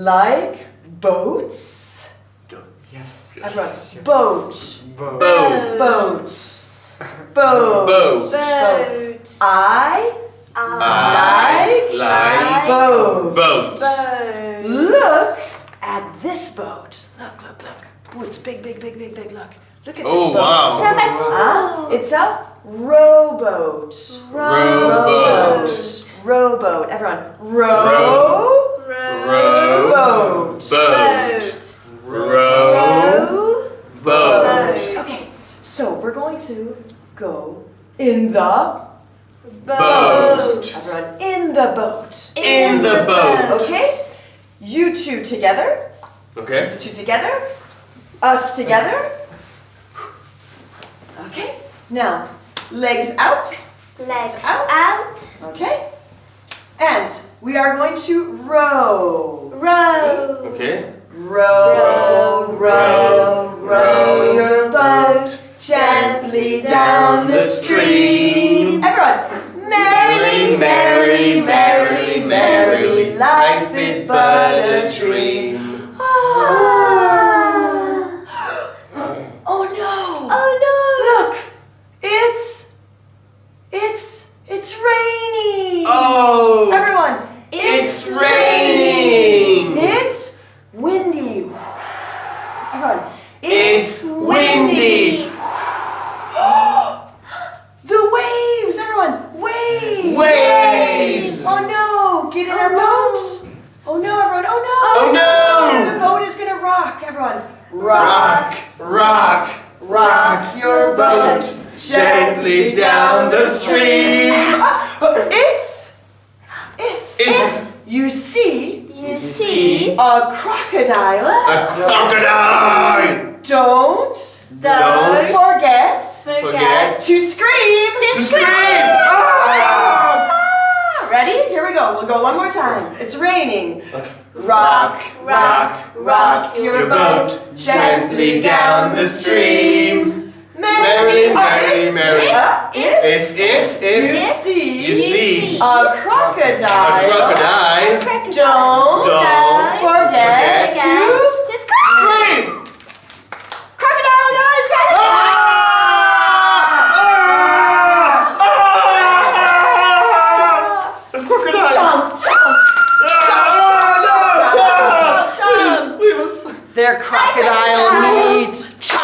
like boats? Yes. Everyone, boat. Boat. Boat. Boat. Boat. I like boats. Boats. Look at this boat. Look. Oh, it's big. Look at this boat. Oh, wow. It's a rowboat. Rowboat. Everyone, rowboat. Boat. Okay, so we're going to go in the Boat. Everyone, in the boat. In the boat. Okay, you two together. Okay. You two together. Us together. Okay, now legs out. Legs out. Okay, and we are going to row. Okay. Row your boat gently down the stream. Everyone, merrily, life is but a dream. Oh no! Look, it's raining. Oh! Everyone, It's raining! It's windy. Everyone, It's windy! The waves, everyone, waves. Waves! Oh no, get in our boat. Oh no, everyone, oh no. Oh no! The boat is gonna rock, everyone. Rock your boat gently down the stream. If you see See a crocodile, a crocodile! don't Don't forget forget to scream. to scream! Ah! Ready? Here we go. We'll go one more time. It's raining. Okay. Rock your boat gently down the stream. Merrily, If if you see a a crocodile, crocodile, don't forget to scream! crocodile, guys! A crocodile! Chomp. They're crocodile meat. Chomp.